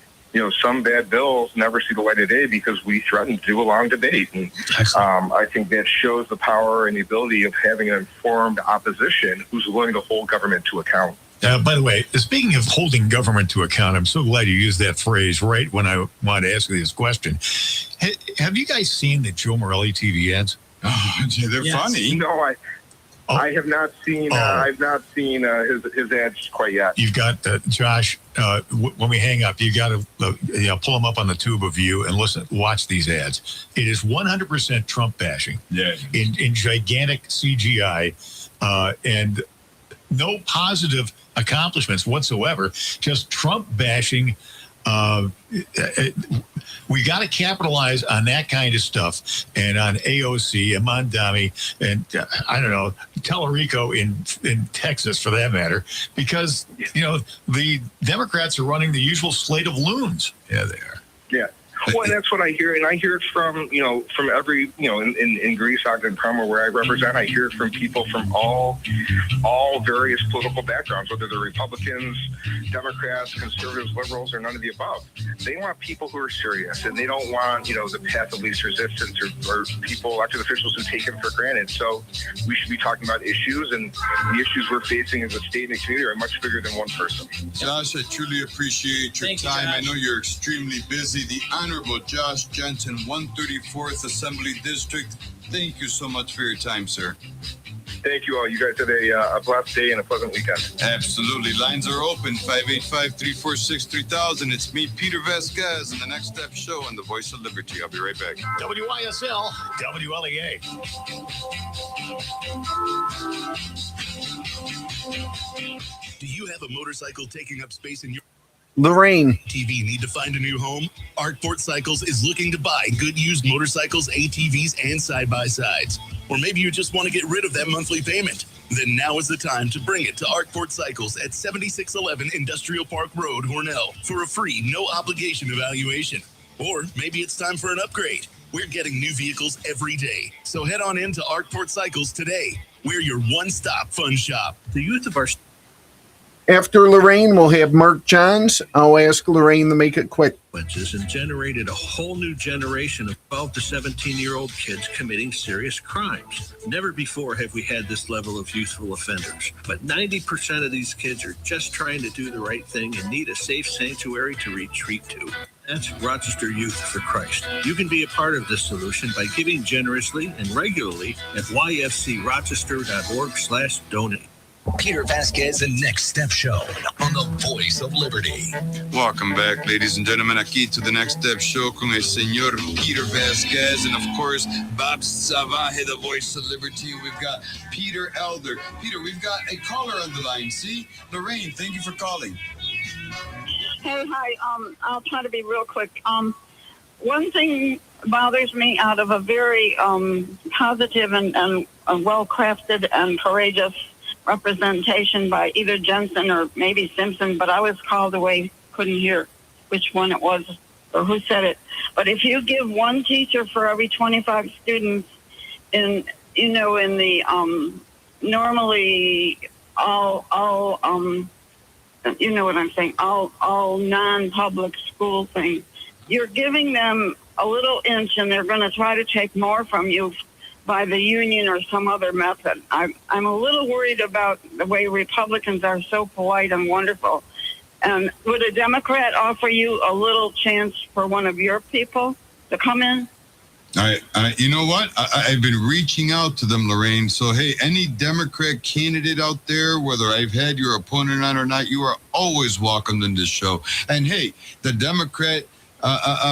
Speaker 16: some bad bills never see the light of day because we threaten to do a long debate. And I think that shows the power and the ability of having an informed opposition who's willing to hold government to account.
Speaker 5: By the way, speaking of holding government to account, I'm so glad you used that phrase right when I wanted to ask you this question. Have you guys seen the Joe Morelli TV ads?
Speaker 3: Oh, they're funny.
Speaker 16: No, I have not seen. I've not seen his ads quite yet.
Speaker 5: You've got Josh. When we hang up, you got to pull them up on the tube of you and watch these ads. It is 100% Trump bashing.
Speaker 3: Yeah.
Speaker 5: In gigantic CGI, and no positive accomplishments whatsoever. Just Trump bashing. We got to capitalize on that kind of stuff, and on AOC and Mondami and I don't know, Tellerico in Texas for that matter, because the Democrats are running the usual slate of loons. Yeah, they are.
Speaker 16: Yeah. Well, and that's what I hear, and I hear it from every in Greece, Ogden, Cromwell, where I represent. I hear it from people from all various political backgrounds, whether they're Republicans, Democrats, conservatives, liberals, or none of the above. They want people who are serious, and they don't want the path of least resistance or people, elected officials who take them for granted. So we should be talking about issues, and the issues we're facing as a state and a community are much bigger than one person.
Speaker 3: Josh, I truly appreciate your time. I know you're extremely busy. The Honorable Josh Jensen, 134th Assembly District. Thank you so much for your time, sir.
Speaker 16: Thank you all. You guys have a blessed day and a pleasant weekend.
Speaker 3: Absolutely. Lines are open, 585-346-3000. It's me, Peter Vazquez, and the Next Step Show on the Voice of Liberty. I'll be right back.
Speaker 5: WYSL, WLEA.
Speaker 1: Do you have a motorcycle taking up space in your
Speaker 17: Lorraine
Speaker 1: TV need to find a new home? Arkport Cycles is looking to buy good used motorcycles, ATVs, and side-by-sides. Or maybe you just want to get rid of that monthly payment. Then now is the time to bring it to Arkport Cycles at 7611 Industrial Park Road, Hornell, for a free, no-obligation evaluation. Or maybe it's time for an upgrade. We're getting new vehicles every day. So head on in to Arkport Cycles today. We're your one-stop fun shop. The youth of our
Speaker 17: After Lorraine, we'll have Mark Johns. I'll ask Lorraine to make it quick.
Speaker 8: And generated a whole new generation of 12 to 17-year-old kids committing serious crimes. Never before have we had this level of youthful offenders. But 90% of these kids are just trying to do the right thing and need a safe sanctuary to retreat to. That's Rochester Youth for Christ. You can be a part of this solution by giving generously and regularly at yfcrochester.org/donate.
Speaker 1: Peter Vazquez, the Next Step Show on the Voice of Liberty.
Speaker 3: Welcome back, ladies and gentlemen, aquí to the Next Step Show con el señor Peter Vazquez and, of course, Bob Savaje, the Voice of Liberty. We've got Peter Elder. Peter, we've got a caller on the line. See? Lorraine, thank you for calling.
Speaker 18: Hey, hi. I'll try to be real quick. One thing bothers me out of a very positive and well-crafted and courageous representation by either Jensen or maybe Simpson, but I was called away, couldn't hear which one it was or who said it. But if you give one teacher for every 25 students in the normally all you know what I'm saying, all non-public school thing, you're giving them a little inch and they're going to try to take more from you by the union or some other method. I'm a little worried about the way Republicans are so polite and wonderful. And would a Democrat offer you a little chance for one of your people to come in?
Speaker 3: You know what? I've been reaching out to them, Lorraine. So, hey, any Democrat candidate out there, whether I've had your opponent on or not, you are always welcome in this show. And, hey, the Democrat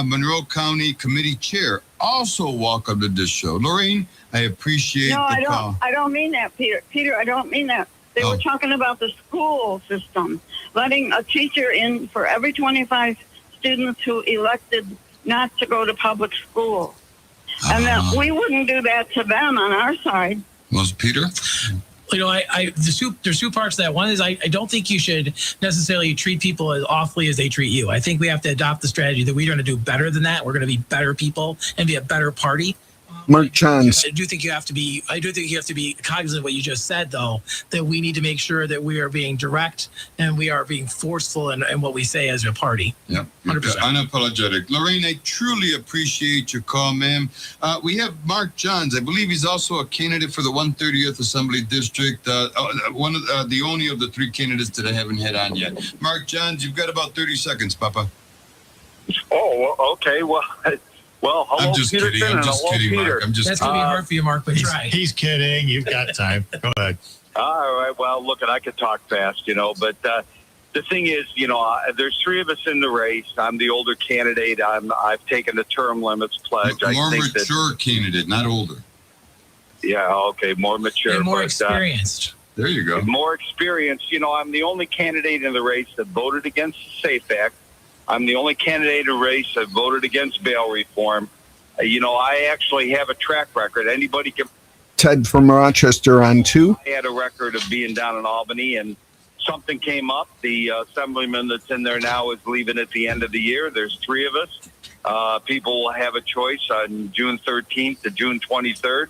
Speaker 3: Monroe County Committee Chair, also welcome to this show. Lorraine, I appreciate the call.
Speaker 18: I don't mean that, Peter. Peter, I don't mean that. They were talking about the school system, letting a teacher in for every 25 students who elected not to go to public school. And that we wouldn't do that to them on our side.
Speaker 3: Was Peter?
Speaker 6: You know, there's two parts to that. One is I don't think you should necessarily treat people as awfully as they treat you. I think we have to adopt the strategy that we're going to do better than that. We're going to be better people and be a better party.
Speaker 17: Mark Johns.
Speaker 6: I do think you have to be cognizant of what you just said, though, that we need to make sure that we are being direct and we are being forceful in what we say as a party.
Speaker 3: Yep.
Speaker 6: 100%.
Speaker 3: Unapologetic. Lorraine, I truly appreciate your call, ma'am. We have Mark Johns. I believe he's also a candidate for the 130th Assembly District. One of the only of the three candidates that I haven't had on yet. Mark Johns, you've got about 30 seconds, Papa.
Speaker 19: Oh, okay. Well, hello,
Speaker 3: I'm just
Speaker 19: Peterson,
Speaker 3: kidding. I'm just kidding,
Speaker 19: Peter.
Speaker 3: Mark.
Speaker 6: That's going to be hard for you, Mark, but try.
Speaker 5: He's kidding. You've got time. Go ahead.
Speaker 19: All right. Well, look, I could talk fast, but the thing is, there's three of us in the race. I'm the older candidate. I've taken the term limits pledge.
Speaker 3: More mature candidate, not older.
Speaker 19: Yeah, okay, more mature.
Speaker 6: And more experienced.
Speaker 3: There you go.
Speaker 19: More experienced. I'm the only candidate in the race that voted against the SAFE Act. I'm the only candidate in the race that voted against bail reform. I actually have a track record. Anybody can.
Speaker 17: Ted from Rochester on 2.
Speaker 19: I had a record of being down in Albany, and something came up. The assemblyman that's in there now is leaving at the end of the year. There's three of us. People will have a choice on June 13th to June 23rd.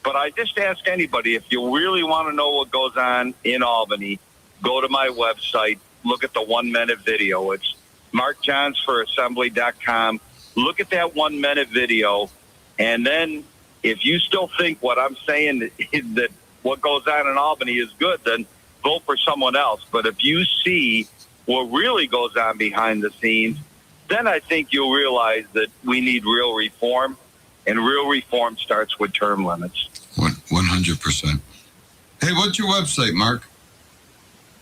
Speaker 19: But I just ask anybody, if you really want to know what goes on in Albany, go to my website, look at the 1-minute video. It's markjohnsforassembly.com. Look at that 1-minute video, and then if you still think what I'm saying is that what goes on in Albany is good, then vote for someone else. But if you see what really goes on behind the scenes, then I think you'll realize that we need real reform, and real reform starts with term limits.
Speaker 3: 100%. Hey, what's your website, Mark?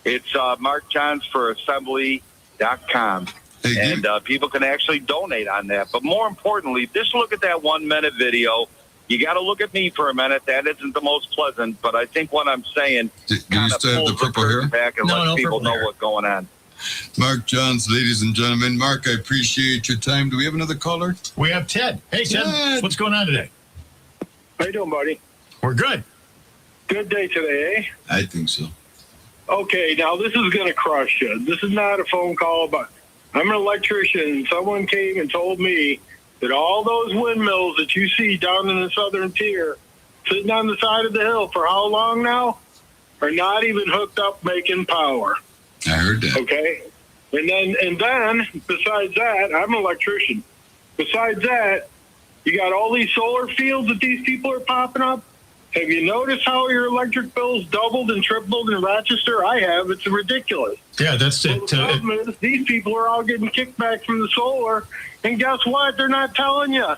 Speaker 19: It's markjohnsforassembly.com. And people can actually donate on that. But more importantly, just look at that 1-minute video. You got to look at me for a minute. That isn't the most pleasant, but I think what I'm saying kind of pulls the curtain back and lets people know what's going on.
Speaker 3: Mark Johns, ladies and gentlemen. Mark, I appreciate your time. Do we have another caller?
Speaker 5: We have Ted. Hey, Ted. What's going on today?
Speaker 20: How you doing, buddy?
Speaker 5: We're good.
Speaker 20: Good day today, eh?
Speaker 3: I think so.
Speaker 20: Okay, now this is going to crush you. This is not a phone call, but I'm an electrician. Someone came and told me that all those windmills that you see down in the southern tier, sitting on the side of the hill for how long now, are not even hooked up making power.
Speaker 3: I heard that.
Speaker 20: Okay? And then, besides that, I'm an electrician. Besides that, you got all these solar fields that these people are popping up. Have you noticed how your electric bills doubled and tripled in Rochester? I have. It's ridiculous.
Speaker 5: Yeah, that's it.
Speaker 20: The problem is these people are all getting kickback from the solar, and guess what? They're not telling you.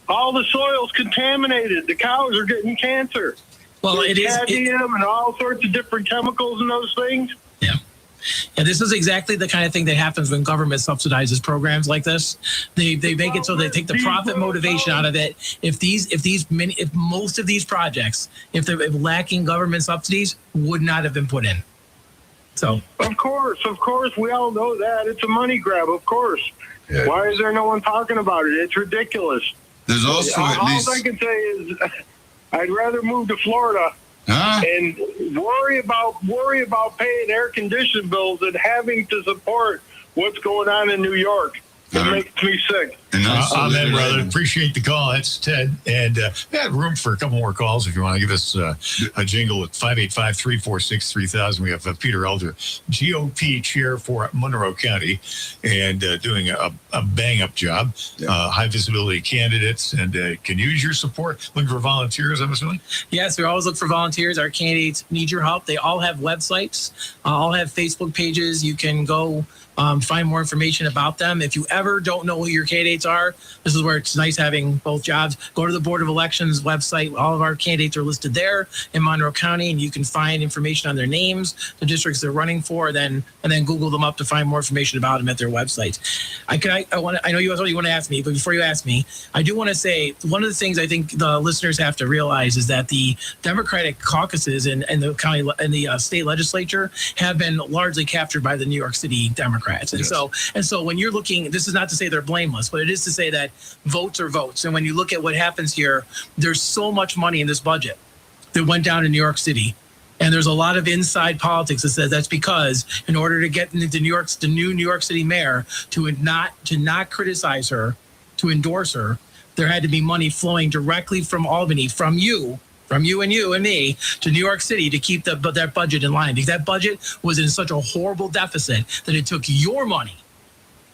Speaker 20: All the soil's contaminated. The cows are getting cancer.
Speaker 6: Well,
Speaker 20: There's cadmium and all sorts of different chemicals in those things.
Speaker 6: Yeah, this is exactly the kind of thing that happens when government subsidizes programs like this. They make it so they take the profit motivation out of it. If most of these projects, if they're lacking government subsidies, would not have been put in. So
Speaker 20: of course, we all know that it's a money grab. Of course, why is there no one talking about it? It's ridiculous.
Speaker 3: There's also
Speaker 20: all I can say is, I'd rather move to Florida. And worry about paying air conditioning bills and having to support what's going on in New York. It makes me sick.
Speaker 5: Amen, brother. Appreciate the call. That's Ted. And we have room for a couple more calls if you want to give us a jingle at 585-346-3000. We have Peter Elder, GOP chair for Monroe County, and doing a bang-up job. High visibility candidates, and can use your support. Looking for volunteers, I'm assuming?
Speaker 6: Yes, we always look for volunteers. Our candidates need your help. They all have websites, all have Facebook pages. You can go find more information about them. If you ever don't know who your candidates are, this is where it's nice having both jobs. Go to the Board of Elections website. All of our candidates are listed there in Monroe County, and you can find information on their names, the districts they're running for, and then Google them up to find more information about them at their websites. I know you want to ask me, but before you ask me, I do want to say one of the things I think the listeners have to realize is that the Democratic caucuses and the county and the state legislature have been largely captured by the New York City Democrats. And so when you're looking, this is not to say they're blameless, but it is to say that votes are votes. And when you look at what happens here, there's so much money in this budget that went down to New York City. And there's a lot of inside politics that says that's because in order to get the new New York City mayor to not criticize her, to endorse her, there had to be money flowing directly from Albany, from you and me, to New York City to keep that budget in line. Because that budget was in such a horrible deficit that it took your money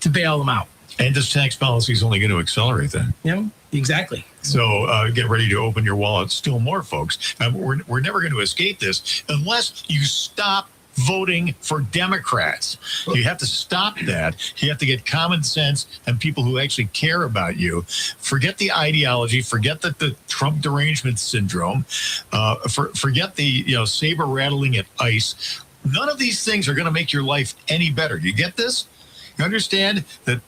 Speaker 6: to bail them out.
Speaker 5: And this tax policy is only going to accelerate that.
Speaker 6: Yeah, exactly.
Speaker 5: So get ready to open your wallet still more, folks. We're never going to escape this unless you stop voting for Democrats. You have to stop that. You have to get common sense and people who actually care about you. Forget the ideology. Forget the Trump derangement syndrome. Forget the saber rattling at ICE. None of these things are going to make your life any better. You get this? You understand that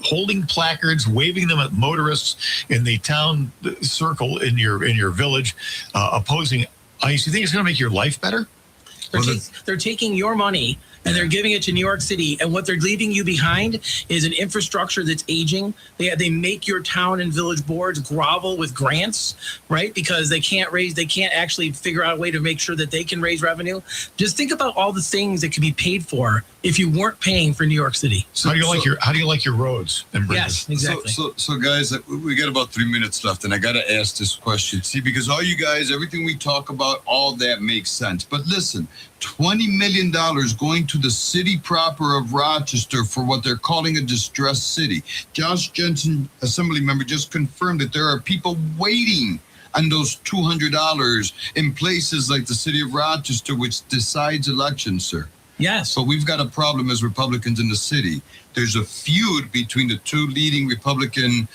Speaker 5: holding placards, waving them at motorists in the town circle in your village, opposing ICE, you think it's going to make your life better?
Speaker 6: They're taking your money and they're giving it to New York City. And what they're leaving you behind is an infrastructure that's aging. They make your town and village boards grovel with grants, right? Because they can't actually figure out a way to make sure that they can raise revenue. Just think about all the things that could be paid for if you weren't paying for New York City.
Speaker 5: How do you like your roads and bridges?
Speaker 6: Yes, exactly.
Speaker 3: So guys, we got about 3 minutes left, and I got to ask this question. See, because all you guys, everything we talk about, all that makes sense. But listen, $20 million going to the city proper of Rochester for what they're calling a distressed city. Josh Jensen, Assembly member, just confirmed that there are people waiting on those $200 in places like the city of Rochester, which decides elections, sir.
Speaker 6: Yes.
Speaker 3: So we've got a problem as Republicans in the city. There's a feud between the two leading Republican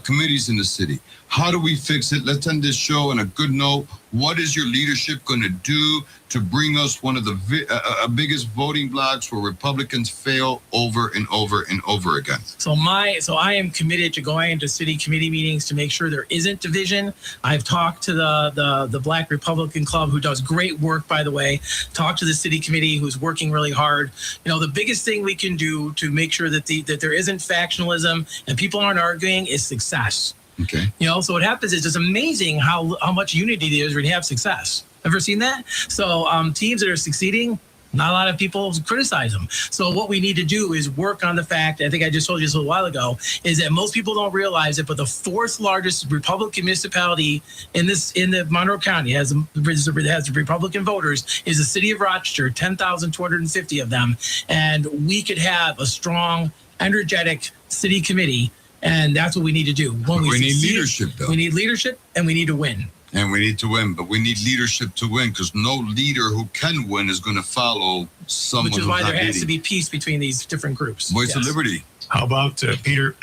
Speaker 3: committees in the city. How do we fix it? Let's end this show on a good note. What is your leadership going to do to bring us one of the biggest voting blocks where Republicans fail over and over and over again?
Speaker 6: So I am committed to going into city committee meetings to make sure there isn't division. I've talked to the Black Republican Club, who does great work, by the way. Talked to the city committee, who's working really hard. The biggest thing we can do to make sure that there isn't factionalism and people aren't arguing is success.
Speaker 3: Okay.
Speaker 6: So what happens is it's amazing how much unity there is when you have success. Ever seen that? So teams that are succeeding, not a lot of people criticize them. So what we need to do is work on the fact, I think I just told you this a little while ago, is that most people don't realize it, but the fourth largest Republican municipality in the Monroe County has Republican voters is the city of Rochester, 10,250 of them. And we could have a strong, energetic city committee. And that's what we need to do.
Speaker 3: We need leadership, though.
Speaker 6: We need leadership, and we need to win.
Speaker 3: And we need to win, but we need leadership to win, because no leader who can win is going to follow someone who's not leading. Which is why there has
Speaker 6: to be peace between these different groups.
Speaker 3: Voice of Liberty.
Speaker 5: How about, Peter,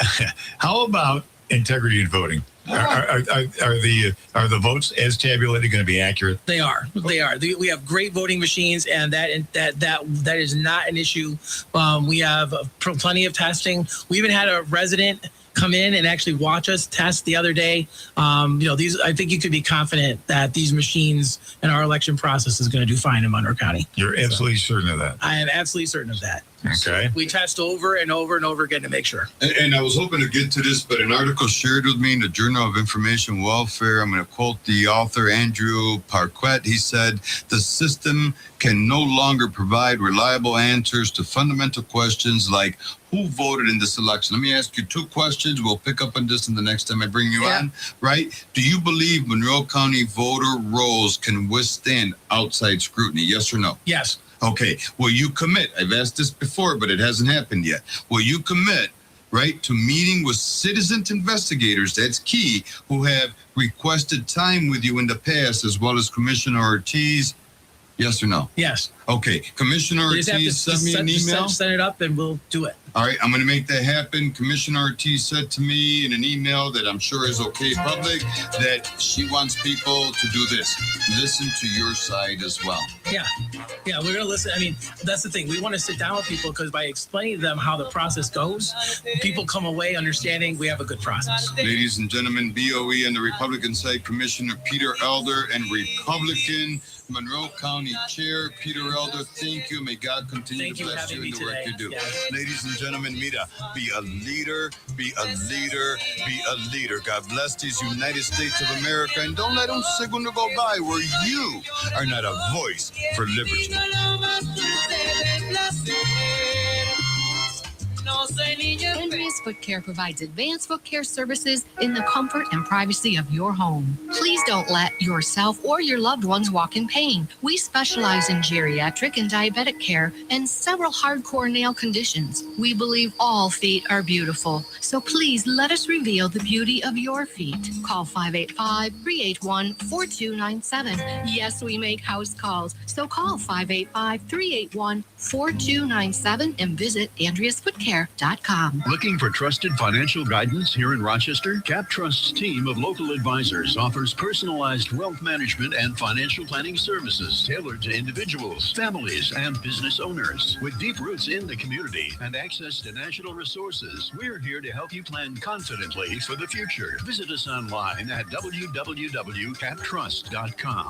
Speaker 5: how about integrity in voting? Are the votes as tabulated going to be accurate?
Speaker 6: They are. We have great voting machines, and that is not an issue. We have plenty of testing. We even had a resident come in and actually watch us test the other day. I think you could be confident that these machines and our election process is going to do fine in Monroe County.
Speaker 5: You're absolutely certain of that?
Speaker 6: I am absolutely certain of that.
Speaker 5: Okay.
Speaker 6: We test over and over and over again to make sure.
Speaker 3: And I was hoping to get to this, but an article shared with me in the Journal of Information Welfare, I'm going to quote the author, Andrew Parquet. He said, the system can no longer provide reliable answers to fundamental questions like who voted in this election. Let me ask you two questions. We'll pick up on this in the next time I bring you on, right? Do you believe Monroe County voter rolls can withstand outside scrutiny? Yes or no?
Speaker 6: Yes.
Speaker 3: Okay. Will you commit? I've asked this before, but it hasn't happened yet. Will you commit, right, to meeting with citizen investigators, that's key, who have requested time with you in the past, as well as Commissioner Ortiz Yes or no?
Speaker 6: Yes.
Speaker 3: Okay. Commissioner
Speaker 6: You just have to
Speaker 3: Ortiz sent me an email.
Speaker 6: set it up and we'll do it.
Speaker 3: All right, I'm going to make that happen. Commissioner Ortiz said to me in an email that I'm sure is okay public that she wants people to do this. Listen to your side as well.
Speaker 6: Yeah, we're going to listen. I mean, that's the thing. We want to sit down with people because by explaining to them how the process goes, people come away understanding we have a good process.
Speaker 3: Ladies and gentlemen, BOE and the Republican side, Commissioner Peter Elder and Republican Monroe County Chair Peter Elder, thank you. May God continue to bless you in the work you do.
Speaker 6: Yes.
Speaker 3: Ladies and gentlemen, Mira, be a leader, be a leader, be a leader. God bless these United States of America, and don't let un segundo go by where you are not a voice for liberty.
Speaker 21: Andrea's Foot Care provides advanced foot care services in the comfort and privacy of your home. Please don't let yourself or your loved ones walk in pain. We specialize in geriatric and diabetic care and several hardcore nail conditions. We believe all feet are beautiful, so please let us reveal the beauty of your feet. Call 585-381-4297. Yes, we make house calls, so call 585-381-4297 and visit AndreasFootCare.com.
Speaker 22: Looking for trusted financial guidance here in Rochester? Cap Trust's team of local advisors offers personalized wealth management and financial planning services tailored to individuals, families, and business owners. With deep roots in the community and access to national resources, we're here to help you plan confidently for the future. Visit us online at www.captrust.com.